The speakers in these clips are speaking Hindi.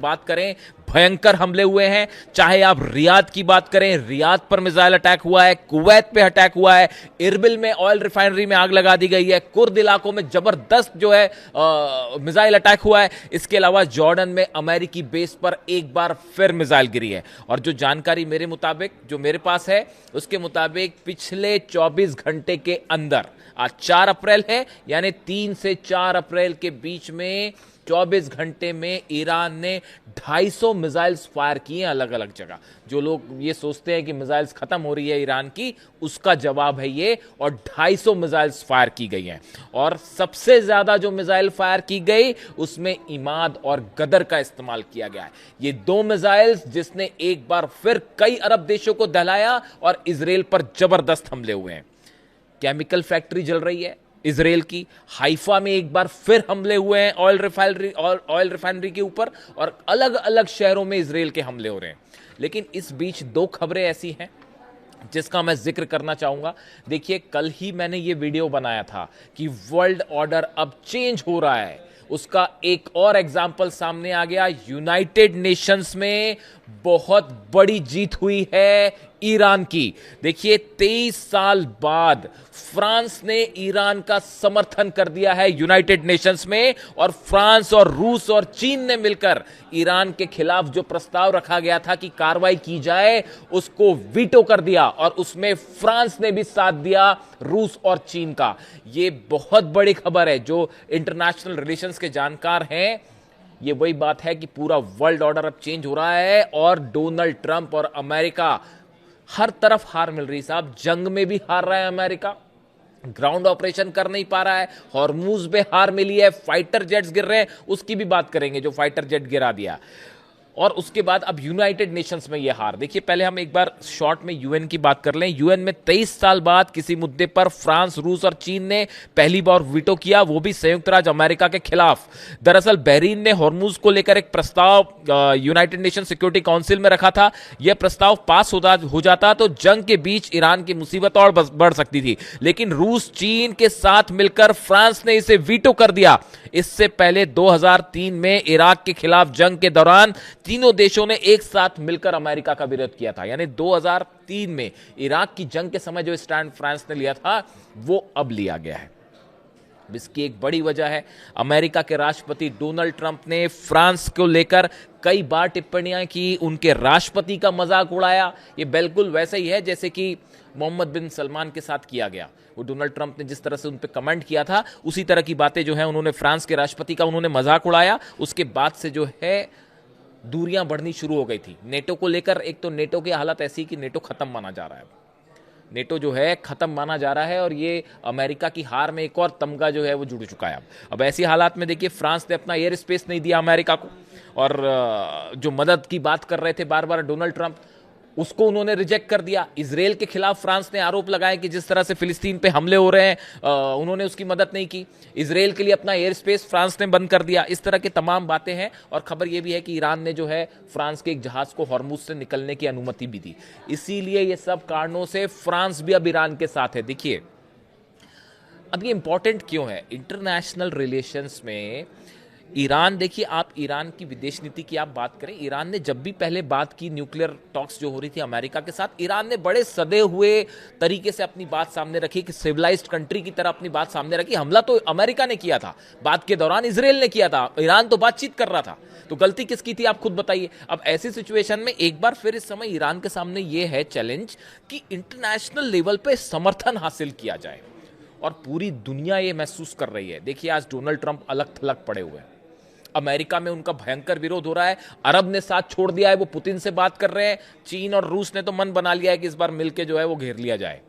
बात करें, भयंकर हमले हुए हैं। चाहे आप रियाद की बात करें, रियाद पर मिसाइल अटैक हुआ है, कुवैत पे अटैक हुआ है, इरबिल में ऑयल रिफाइनरी में आग लगा दी गई है, कुर्द इलाकों में जबरदस्त जो है मिसाइल अटैक हुआ है। इसके अलावा जॉर्डन में अमेरिकी बेस पर एक बार फिर मिसाइल गिरी है। और जो जानकारी मेरे मुताबिक जो मेरे पास है उसके मुताबिक पिछले 24 घंटे के अंदर, आज 4 अप्रैल है, यानी 3 से 4 अप्रैल के बीच में 24 घंटे में ईरान ने 250 मिसाइल्स फायर किए अलग अलग जगह। जो लोग ये सोचते हैं कि मिसाइल्स खत्म हो रही है ईरान की, उसका जवाब है ये। और 250 मिसाइल्स फायर की गई हैं। और सबसे ज्यादा जो मिसाइल फायर की गई उसमें इमाद और गदर का इस्तेमाल किया गया है। ये 2 मिसाइल्स जिसने एक बार फिर कई अरब देशों को दहलाया और इजराइल पर जबरदस्त हमले हुए हैं। केमिकल फैक्ट्री जल रही है इजराइल की, हाइफा में एक बार फिर हमले हुए हैं ऑयल रिफाइनरी के ऊपर, और अलग अलग शहरों में इजराइल के हमले हो रहे हैं। लेकिन इस बीच 2 खबरें ऐसी हैं जिसका मैं जिक्र करना चाहूंगा। देखिए, कल ही मैंने ये वीडियो बनाया था कि वर्ल्ड ऑर्डर अब चेंज हो रहा है। उसका एक और एग्जाम्पल सामने आ गया। यूनाइटेड नेशंस में बहुत बड़ी जीत हुई है ईरान की। देखिए, 23 साल बाद फ्रांस ने ईरान का समर्थन कर दिया है यूनाइटेड नेशंस में, और फ्रांस और रूस और चीन ने मिलकर ईरान के खिलाफ जो प्रस्ताव रखा गया था कि कार्रवाई की जाए, उसको वीटो कर दिया। और उसमें फ्रांस ने भी साथ दिया रूस और चीन का। यह बहुत बड़ी खबर है। जो इंटरनेशनल रिलेशंस के जानकार हैं, ये वही बात है कि पूरा वर्ल्ड ऑर्डर अब चेंज हो रहा है और डोनाल्ड ट्रंप और अमेरिका, हर तरफ हार मिल रही साहब। जंग में भी हार रहा है अमेरिका, ग्राउंड ऑपरेशन कर नहीं पा रहा है, हॉर्मूज में हार मिली है, फाइटर जेट्स गिर रहे हैं, उसकी भी बात करेंगे जो फाइटर जेट गिरा दिया। और उसके बाद अब यूनाइटेड नेशंस में यह हार। देखिए, पहले हम एक बार शॉर्ट में यूएन की बात कर लें। यूएन में 23 साल बाद किसी मुद्दे पर फ्रांस, रूस और चीन ने पहली बार वीटो किया, वो भी संयुक्त राज्य अमेरिका के खिलाफ। दरअसल बहरीन ने हॉर्मूज को लेकर एक प्रस्ताव यूनाइटेड नेशन सिक्योरिटी काउंसिल में रखा था। यह प्रस्ताव पास हो जाता तो जंग के बीच ईरान की मुसीबत और बढ़ सकती थी। लेकिन रूस, चीन के साथ मिलकर फ्रांस ने इसे वीटो कर दिया। इससे पहले 2003 में इराक के खिलाफ जंग के दौरान तीनों देशों ने एक साथ मिलकर अमेरिका का विरोध किया था। यानी 2003 में इराक की जंग के समय जो स्टैंड फ्रांस ने लिया था, वो अब लिया गया है। इसकी एक बड़ी वजह है, अमेरिका के राष्ट्रपति डोनाल्ड ट्रंप ने फ्रांस को लेकर कई बार टिप्पणियां की, उनके राष्ट्रपति का मजाक उड़ाया। ये बिल्कुल वैसे ही है जैसे कि मोहम्मद बिन सलमान के साथ किया गया। वो डोनाल्ड ट्रंप ने जिस तरह से उन पर कमेंट किया था, उसी तरह की बातें जो है उन्होंने फ्रांस के राष्ट्रपति का उन्होंने मजाक उड़ाया। उसके बाद से जो है दूरियां बढ़नी शुरू हो गई थी नेटो को लेकर। एक तो नेटो की हालत ऐसी कि नेटो खत्म माना जा रहा है, नेटो जो है खत्म माना जा रहा है, और ये अमेरिका की हार में एक और तमगा जो है वो जुड़ चुका है। अब ऐसी हालात में देखिए, फ्रांस ने अपना एयर स्पेस नहीं दिया अमेरिका को, और जो मदद की बात कर रहे थे बार बार डोनाल्ड ट्रंप, उसको उन्होंने रिजेक्ट कर दिया। इजराइल के खिलाफ फ्रांस ने आरोप लगाया कि जिस तरह से फिलिस्तीन पे हमले हो रहे हैं, उन्होंने उसकी मदद नहीं की। इजराइल के लिए अपना एयर स्पेस फ्रांस ने बंद कर दिया। इस तरह की तमाम बातें हैं। और खबर यह भी है कि ईरान ने जो है फ्रांस के एक जहाज को हॉर्मुज से निकलने की अनुमति भी दी। इसीलिए ये सब कारणों से फ्रांस भी अब ईरान के साथ है। देखिए, अब ये इंपॉर्टेंट क्यों है इंटरनेशनल रिलेशंस में। ईरान, देखिए, आप ईरान की विदेश नीति की आप बात करें, ईरान ने जब भी पहले बात की, न्यूक्लियर टॉक्स जो हो रही थी अमेरिका के साथ, ईरान ने बड़े सदे हुए तरीके से अपनी बात सामने रखी, कि सिविलाइज्ड कंट्री की तरह अपनी बात सामने रखी। हमला तो अमेरिका ने किया था, बात के दौरान इजराइल ने किया था, ईरान तो बातचीत कर रहा था। तो गलती किसकी थी आप खुद बताइए। अब ऐसी सिचुएशन में एक बार फिर इस समय ईरान के सामने यह है चैलेंज कि इंटरनेशनल लेवल पे समर्थन हासिल किया जाए, और पूरी दुनिया ये महसूस कर रही है। देखिए, आज डोनाल्ड ट्रंप अलग थलग पड़े हुए हैं, अमेरिका में उनका भयंकर विरोध हो रहा है, अरब ने साथ छोड़ दिया है, वो पुतिन से बात कर रहे हैं, चीन और रूस ने तो मन बना लिया है कि इस बार मिलके जो है वो घेर लिया जाए।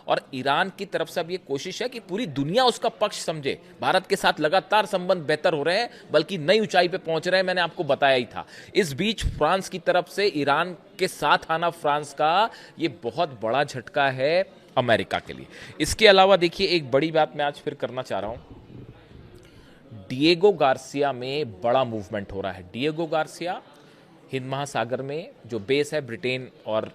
और ईरान की तरफ से अब ये कोशिश है कि पूरी दुनिया उसका पक्ष समझे। भारत के साथ लगातार संबंध बेहतर हो रहे हैं, बल्कि नई ऊंचाई पे पहुंच रहे हैं, मैंने आपको बताया ही था। इस बीच फ्रांस की तरफ से ईरान के साथ आना, फ्रांस का ये बहुत बड़ा झटका है अमेरिका के लिए। इसके अलावा देखिए, एक बड़ी बात मैं आज फिर करना चाह रहा हूं। डिएगो गार्सिया में बड़ा मूवमेंट हो रहा है। डिएगो गार्सिया हिंद महासागर में जो बेस है ब्रिटेन और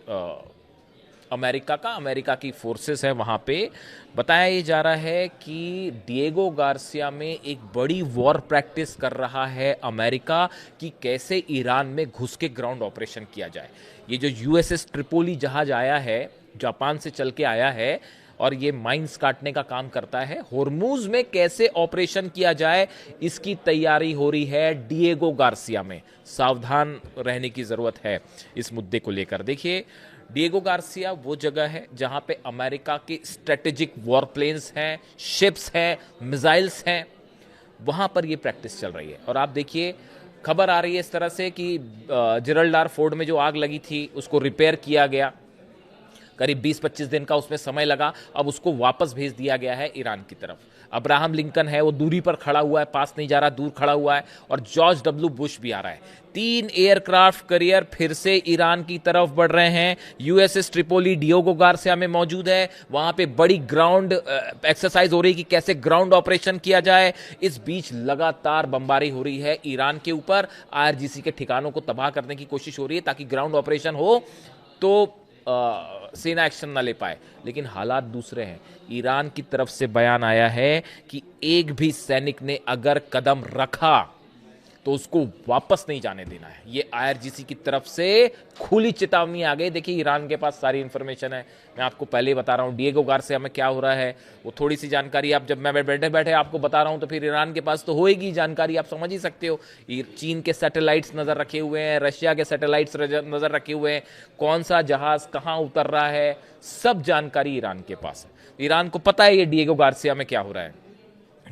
अमेरिका की फोर्सेस है वहाँ पे। बताया ये जा रहा है कि डिएगो गार्सिया में एक बड़ी वॉर प्रैक्टिस कर रहा है अमेरिका कि कैसे ईरान में घुस के ग्राउंड ऑपरेशन किया जाए। ये जो यूएसएस ट्रिपोली जहाज आया है, जापान से चल के आया है और ये माइंस काटने का काम करता है, होर्मुज में कैसे ऑपरेशन किया जाए इसकी तैयारी हो रही है डिएगो गार्सिया में। सावधान रहने की जरूरत है इस मुद्दे को लेकर। देखिए, डिएगो गार्सिया वो जगह है जहां पे अमेरिका के स्ट्रेटेजिक वॉर प्लेन्स हैं, शिप्स हैं, मिसाइल्स हैं, वहां पर ये प्रैक्टिस चल रही है। और आप देखिए, खबर आ रही है इस तरह से कि जिरल्डार फोर्ड में जो आग लगी थी उसको रिपेयर किया गया, करीब 20-25 दिन का उसमें समय लगा, अब उसको वापस भेज दिया गया है ईरान की तरफ। अब्राहम लिंकन है वो दूरी पर खड़ा हुआ है, पास नहीं जा रहा, दूर खड़ा हुआ है, और जॉर्ज डब्ल्यू बुश भी आ रहा है। 3 एयरक्राफ्ट कैरियर फिर से ईरान की तरफ बढ़ रहे हैं। यूएसएस ट्रिपोली डिएगो गार्सिया में मौजूद है, वहां पे बड़ी ग्राउंड एक्सरसाइज हो रही है कि कैसे ग्राउंड ऑपरेशन किया जाए। इस बीच लगातार बमबारी हो रही है ईरान के ऊपर, आईआरजीसी के ठिकानों को तबाह करने की कोशिश हो रही है ताकि ग्राउंड ऑपरेशन हो तो सेना एक्शन ना ले पाए। लेकिन हालात दूसरे हैं। ईरान की तरफ से बयान आया है कि एक भी सैनिक ने अगर कदम रखा तो उसको वापस नहीं जाने देना है। ये आईआरजीसी की तरफ से खुली चेतावनी आ गई। देखिए, ईरान के पास सारी इंफॉर्मेशन है, मैं आपको पहले ही बता रहा हूं डिएगो गार्सिया में क्या हो रहा है, वो थोड़ी सी जानकारी आप, जब मैं बैठे बैठे आपको बता रहा हूं तो फिर ईरान के पास तो होएगी जानकारी, आप समझ ही सकते हो। चीन के सैटेलाइट्स नजर रखे हुए हैं, रशिया के सैटेलाइट्स नजर रखे हुए हैं, कौन सा जहाज कहां उतर रहा है, सब जानकारी ईरान के पास है। ईरान को पता है ये डिएगो गार्सिया में क्या हो रहा है।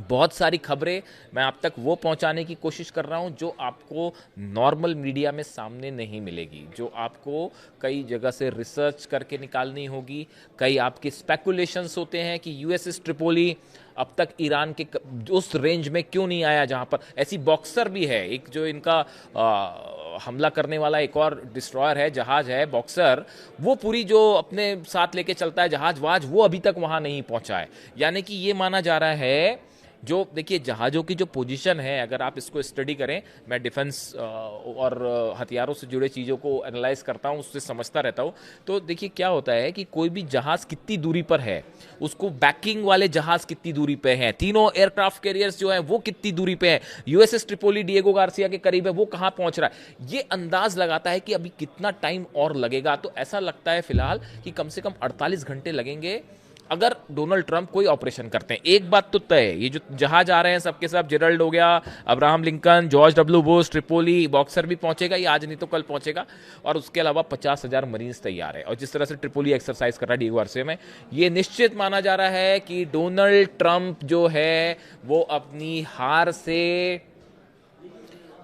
बहुत सारी खबरें मैं आप तक वो पहुंचाने की कोशिश कर रहा हूं जो आपको नॉर्मल मीडिया में सामने नहीं मिलेगी, जो आपको कई जगह से रिसर्च करके निकालनी होगी। कई आपके स्पेकुलेशंस होते हैं कि यूएसएस ट्रिपोली अब तक ईरान के उस रेंज में क्यों नहीं आया जहां पर, ऐसी बॉक्सर भी है एक जो इनका हमला करने वाला एक और डिस्ट्रॉयर है, जहाज है बॉक्सर, वो पूरी जो अपने साथ लेके चलता है जहाज वाज, वो अभी तक वहां नहीं पहुंचा है। यानी कि ये माना जा रहा है, जो देखिए जहाज़ों की जो पोजीशन है, अगर आप इसको स्टडी करें, मैं डिफेंस और हथियारों से जुड़े चीज़ों को एनालाइज करता हूं, उससे समझता रहता हूं, तो देखिए क्या होता है कि कोई भी जहाज़ कितनी दूरी पर है, उसको बैकिंग वाले जहाज़ कितनी दूरी पे हैं, तीनों एयरक्राफ्ट कैरियर्स जो हैं वो कितनी दूरी पे हैं, यूएसएस ट्रिपोली डिएगो गार्सिया के करीब है, वो कहाँ पहुंच रहा है, ये अंदाज लगाता है कि अभी कितना टाइम और लगेगा। तो ऐसा लगता है फिलहाल कि कम से कम 48 घंटे लगेंगे अगर डोनाल्ड ट्रंप कोई ऑपरेशन करते हैं। एक बात तो तय है, ये जो जहाज आ रहे हैं सबके सब, जेरल्ड हो गया, Abraham Lincoln, George W Bush, Tripoli, boxer भी पहुंचेगा, ये आज नहीं तो कल पहुंचेगा, और उसके अलावा 50,000 मरीन्स तैयार है। और जिस तरह से ट्रिपोली एक्सरसाइज कर रहा है डिएगो गार्सिया में, ये निश्चित माना जा रहा है कि डोनाल्ड ट्रंप जो है वो अपनी हार से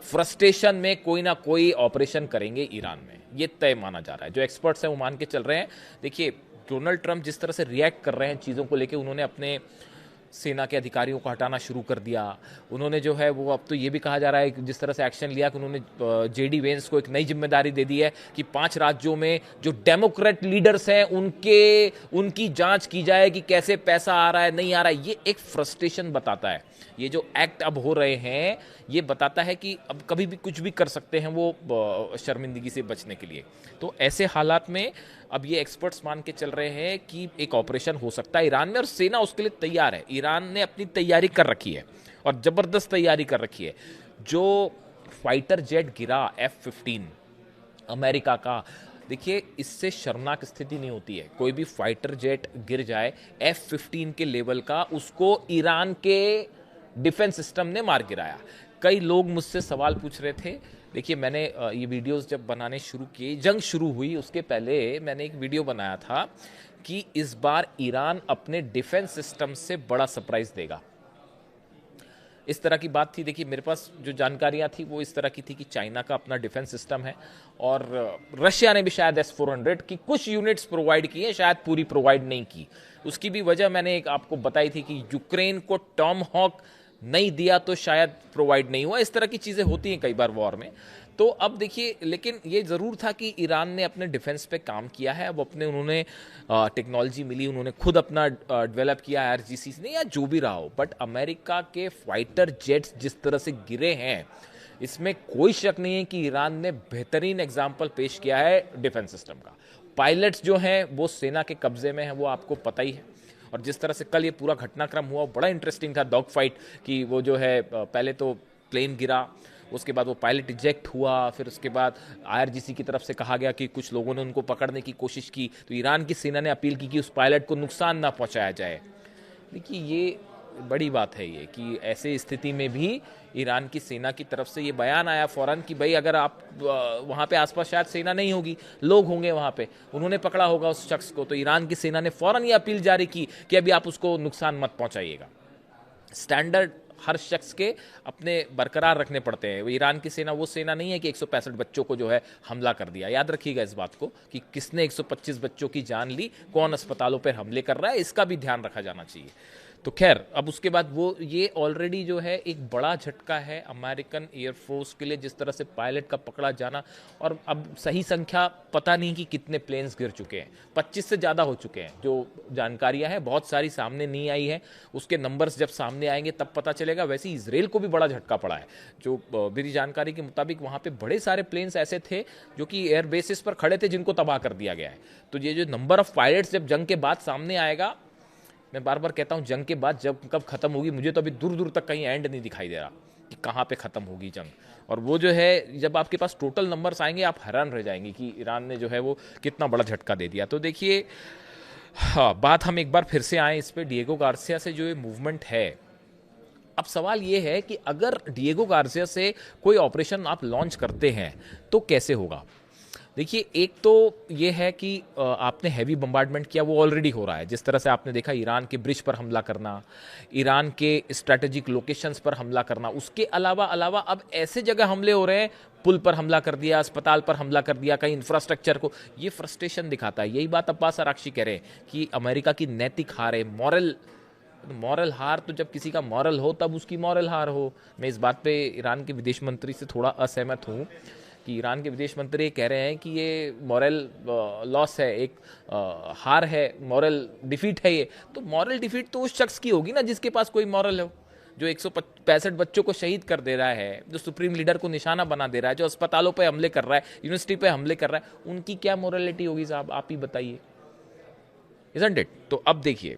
फ्रस्ट्रेशन में कोई ना कोई ऑपरेशन करेंगे ईरान में, ये तय माना जा रहा है। जो एक्सपर्ट्स हैं वो मान के चल रहे हैं। देखिए, डोनाल्ड ट्रंप जिस तरह से रिएक्ट कर रहे हैं चीज़ों को लेके, उन्होंने अपने सेना के अधिकारियों को हटाना शुरू कर दिया। उन्होंने जो है वो, अब तो ये भी कहा जा रहा है कि जिस तरह से एक्शन लिया कि उन्होंने जेडी वेंस को एक नई जिम्मेदारी दे दी है कि 5 राज्यों में जो डेमोक्रेट लीडर्स हैं उनकी जांच की जाए कि कैसे पैसा आ रहा है, नहीं आ रहा है। ये एक फ्रस्ट्रेशन बताता है। ये जो एक्ट अब हो रहे हैं ये बताता है कि अब कभी भी कुछ भी कर सकते हैं वो शर्मिंदगी से बचने के लिए। तो ऐसे हालात में अब ये एक्सपर्ट्स मान के चल रहे हैं कि एक ऑपरेशन हो सकता है ईरान में, और सेना उसके लिए तैयार है। ईरान ने अपनी तैयारी कर रखी है और जबरदस्त तैयारी कर रखी है। जो फाइटर जेट गिरा F-15 अमेरिका का, देखिए इससे शर्मनाक स्थिति नहीं होती है। कोई भी फाइटर जेट गिर जाए F-15 के लेवल का, उसको ईरान के डिफेंस सिस्टम ने मार गिराया। कई लोग मुझसे सवाल पूछ रहे थे। देखिए, मैंने ये वीडियोस जब बनाने शुरू किए, जंग शुरू हुई उसके पहले मैंने एक वीडियो बनाया था कि इस बार ईरान अपने डिफेंस सिस्टम से बड़ा सरप्राइज देगा, इस तरह की बात थी। देखिए, मेरे पास जो जानकारियां थी वो इस तरह की थी कि चाइना का अपना डिफेंस सिस्टम है और रशिया ने भी शायद S-400 की कुछ यूनिट्स प्रोवाइड की है, शायद पूरी प्रोवाइड नहीं की। उसकी भी वजह मैंने एक आपको बताई थी कि यूक्रेन को टॉमहॉक नहीं दिया तो शायद प्रोवाइड नहीं हुआ। इस तरह की चीज़ें होती हैं कई बार वॉर में। तो अब देखिए, लेकिन ये ज़रूर था कि ईरान ने अपने डिफेंस पे काम किया है। अब उन्होंने टेक्नोलॉजी मिली, उन्होंने खुद अपना डेवलप किया आईआरजीसी ने, या जो भी रहा हो, बट अमेरिका के फाइटर जेट्स जिस तरह से गिरे हैं, इसमें कोई शक नहीं है कि ईरान ने बेहतरीन एग्जाम्पल पेश किया है डिफेंस सिस्टम का। पायलट्स जो हैं वो सेना के कब्जे में हैं, वो आपको पता ही है। और जिस तरह से कल ये पूरा घटनाक्रम हुआ बड़ा इंटरेस्टिंग था, डॉग फाइट कि वो जो है पहले तो प्लेन गिरा, उसके बाद वो पायलट इजेक्ट हुआ, फिर उसके बाद आईआरजीसी की तरफ से कहा गया कि कुछ लोगों ने उनको पकड़ने की कोशिश की, तो ईरान की सेना ने अपील की कि उस पायलट को नुकसान ना पहुंचाया जाए। देखिए ये बड़ी बात है ये कि ऐसे स्थिति में भी ईरान की सेना की तरफ से ये बयान आया फौरन कि भाई अगर आप वहाँ पे आसपास शायद सेना नहीं होगी, लोग होंगे वहाँ पे, उन्होंने पकड़ा होगा उस शख्स को, तो ईरान की सेना ने फौरन ये अपील जारी की कि अभी आप उसको नुकसान मत पहुँचाइएगा। स्टैंडर्ड हर शख्स के अपने बरकरार रखने पड़ते हैं। ईरान की सेना वो सेना नहीं है कि 165 बच्चों को जो है हमला कर दिया। याद रखिएगा इस बात को कि किसने 125 बच्चों की जान ली, कौन अस्पतालों पर हमले कर रहा है, इसका भी ध्यान रखा जाना चाहिए। तो खैर अब उसके बाद वो ये ऑलरेडी जो है एक बड़ा झटका है अमेरिकन एयरफोर्स के लिए, जिस तरह से पायलट का पकड़ा जाना। और अब सही संख्या पता नहीं कि कितने प्लेन्स गिर चुके हैं, 25 से ज़्यादा हो चुके हैं जो जानकारियां हैं, बहुत सारी सामने नहीं आई है। उसके नंबर्स जब सामने आएंगे तब पता चलेगा। वैसे इसराइल को भी बड़ा झटका पड़ा है, जो मेरी जानकारी के मुताबिक वहाँ पे बड़े सारे प्लेन्स ऐसे थे जो कि एयर बेसिस पर खड़े थे, जिनको तबाह कर दिया गया है। तो ये जो नंबर ऑफ पायलट्स जब जंग के बाद सामने आएगा, मैं बार बार कहता हूं जंग के बाद जब कब खत्म होगी, मुझे तो अभी दूर दूर तक कहीं एंड नहीं दिखाई दे रहा कि कहां पे खत्म होगी जंग। और वो जो है जब आपके पास टोटल नंबर्स आएंगे आप हैरान रह जाएंगे कि ईरान ने जो है वो कितना बड़ा झटका दे दिया। तो देखिए हाँ, बात हम एक बार फिर से आए इस पे, डिएगो गार्सिया से जो ये मूवमेंट है। अब सवाल ये है कि अगर डिएगो गार्सिया से कोई ऑपरेशन आप लॉन्च करते हैं तो कैसे होगा। देखिए एक तो ये है कि आपने हैवी बम्बार्डमेंट किया, वो ऑलरेडी हो रहा है। जिस तरह से आपने देखा ईरान के ब्रिज पर हमला करना, ईरान के स्ट्रेटेजिक लोकेशंस पर हमला करना, उसके अलावा अब ऐसे जगह हमले हो रहे हैं, पुल पर हमला कर दिया, अस्पताल पर हमला कर दिया, कहीं इंफ्रास्ट्रक्चर को। ये फ्रस्ट्रेशन दिखाता है। यही बात अब्बास अराक्ची कह रहे हैं कि अमेरिका की नैतिक हार है, मॉरल हार। तो जब किसी का मॉरल हो तब उसकी मॉरल हार हो। मैं इस बात पे ईरान के विदेश मंत्री से थोड़ा असहमत हूँ कि ईरान के विदेश मंत्री कह रहे हैं कि ये मॉरल लॉस है, एक हार है, मॉरल डिफीट है ये। तो मॉरल डिफीट तो उस शख्स की होगी ना जिसके पास कोई मॉरल हो, जो 165 बच्चों को शहीद कर दे रहा है, जो सुप्रीम लीडर को निशाना बना दे रहा है, जो अस्पतालों पे हमले कर रहा है, यूनिवर्सिटी पे हमले कर रहा है। उनकी क्या मोरलिटी होगी साहब, आप ही बताइए, इज़न्ट इट। तो अब देखिए,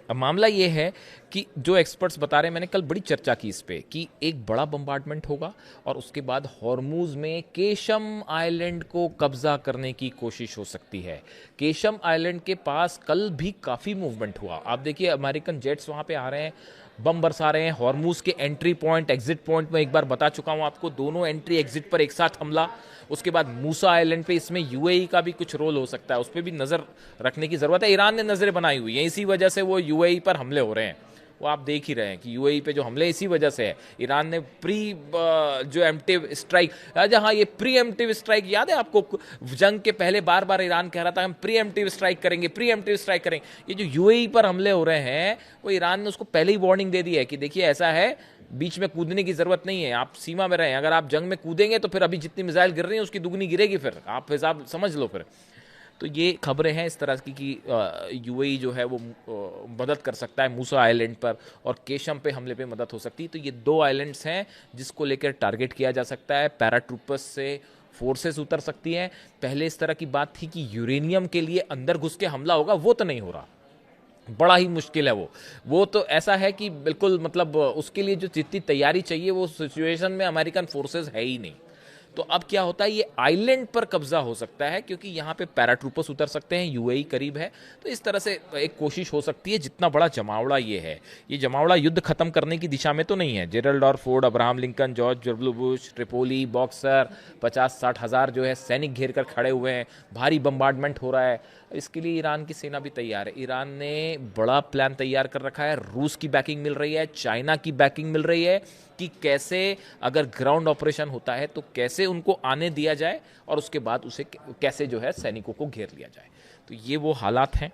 अब मामला ये है कि जो एक्सपर्ट्स बता रहे हैं, मैंने कल बड़ी चर्चा की इस पे, कि एक बड़ा बम्बार्डमेंट होगा और उसके बाद हॉर्मूज में केशम आइलैंड को कब्जा करने की कोशिश हो सकती है। केशम आइलैंड के पास कल भी काफ़ी मूवमेंट हुआ। आप देखिए अमेरिकन जेट्स वहाँ पे आ रहे हैं, बम बरसा रहे हैं। हॉर्मूज के एंट्री पॉइंट एग्जिट पॉइंट में एक बार बता चुका हूँ आपको, दोनों एंट्री एग्जिट पर एक साथ हमला। उसके बाद मूसा आइलैंड पे, इसमें यूएई का भी कुछ रोल हो सकता है, उस पर भी नज़र रखने की ज़रूरत है। ईरान ने नज़रें बनाई हुई हैं, इसी वजह से वो यूएई पर हमले हो रहे हैं। वो आप देख ही रहे हैं कि यूएई पे जो हमले इसी वजह से है। ईरान ने जो एम्प्टिव स्ट्राइक, हाँ ये प्री एम्प्टिव स्ट्राइक याद है आपको, जंग के पहले बार बार ईरान कह रहा था हम प्री एम्प्टिव स्ट्राइक करेंगे, प्री एम्प्टिव स्ट्राइक करेंगे। ये जो यूएई पर हमले हो रहे हैं, वो ईरान ने उसको पहले ही वार्निंग दे दी है कि देखिए ऐसा है, बीच में कूदने की जरूरत नहीं है, आप सीमा में रहें। अगर आप जंग में कूदेंगे तो फिर अभी जितनी मिसाइल गिर रही हैं उसकी दुगनी गिरेगी, फिर आप हिसाब समझ लो फिर। तो ये खबरें हैं इस तरह की कि यूएई जो है वो मदद कर सकता है मूसा आइलैंड पर, और केशम पे हमले पे मदद हो सकती है। तो ये दो आइलैंड्स हैं जिसको लेकर टारगेट किया जा सकता है। पैराट्रूपर्स से फोर्सेस उतर सकती हैं। पहले इस तरह की बात थी कि यूरेनियम के लिए अंदर घुस के हमला होगा, वो तो नहीं हो रहा, बड़ा ही मुश्किल है वो तो ऐसा है कि बिल्कुल मतलब उसके लिए जो जितनी तैयारी चाहिए वो सिचुएशन में अमेरिकन फोर्सेस है ही नहीं। तो अब क्या होता है, ये आइलैंड पर कब्जा हो सकता है क्योंकि यहाँ पे पैराट्रूपर्स उतर सकते हैं, यूएई करीब है। तो इस तरह से एक कोशिश हो सकती है। जितना बड़ा जमावड़ा ये है, ये जमावड़ा युद्ध खत्म करने की दिशा में तो नहीं है। जेरल्ड और Ford, Abraham Lincoln, George W Bush, Tripoli, boxer, 50-60 हज़ार जो है सैनिक घेर कर खड़े हुए हैं। भारी बम्बार्डमेंट हो रहा है। इसके लिए ईरान की सेना भी तैयार है। ईरान ने बड़ा प्लान तैयार कर रखा है। रूस की बैकिंग मिल रही है, चाइना की बैकिंग मिल रही है कि कैसे अगर ग्राउंड ऑपरेशन होता है तो कैसे उनको आने दिया जाए और उसके बाद उसे कैसे जो है सैनिकों को घेर लिया जाए। तो ये वो हालात हैं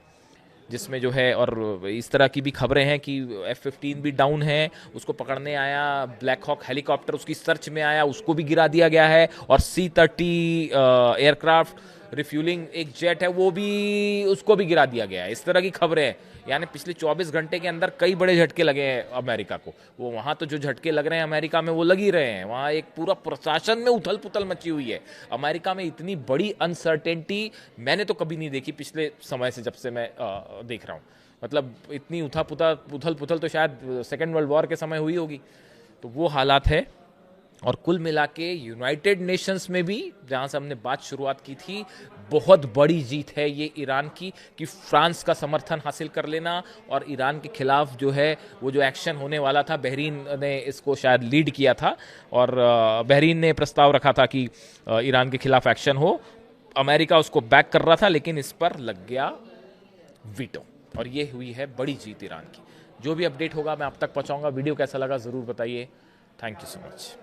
जिसमें जो है, और इस तरह की भी खबरें हैं कि F-15 भी डाउन है, उसको पकड़ने आया ब्लैक हॉक हेलीकॉप्टर, उसकी सर्च में आया, उसको भी गिरा दिया गया है। और C-30 एयरक्राफ्ट रिफ्यूलिंग एक जेट है, वो भी उसको भी गिरा दिया गया है। इस तरह की खबरें हैं। यानी पिछले 24 घंटे के अंदर कई बड़े झटके लगे हैं अमेरिका को। वो वहाँ तो जो झटके लग रहे हैं अमेरिका में वो लग ही रहे हैं, वहाँ एक पूरा प्रशासन में उथल पुथल मची हुई है। अमेरिका में इतनी बड़ी अनसर्टेनिटी मैंने तो कभी नहीं देखी पिछले समय से, जब से मैं देख रहा हूँ। मतलब इतनी उथल पुथल तो शायद सेकेंड वर्ल्ड वॉर के समय हुई होगी। तो वो हालात है। और कुल मिला के यूनाइटेड नेशंस में भी, जहाँ से हमने बात शुरुआत की थी, बहुत बड़ी जीत है ये ईरान की, कि फ्रांस का समर्थन हासिल कर लेना और ईरान के खिलाफ जो है वो जो एक्शन होने वाला था, बहरीन ने इसको शायद लीड किया था और बहरीन ने प्रस्ताव रखा था कि ईरान के खिलाफ एक्शन हो। अमेरिका उसको बैक कर रहा था, लेकिन इस पर लग गया वीटो और ये हुई है बड़ी जीत ईरान की। जो भी अपडेट होगा मैं आप तक पहुंचाऊंगा। वीडियो कैसा लगा ज़रूर बताइए। Thank you so much.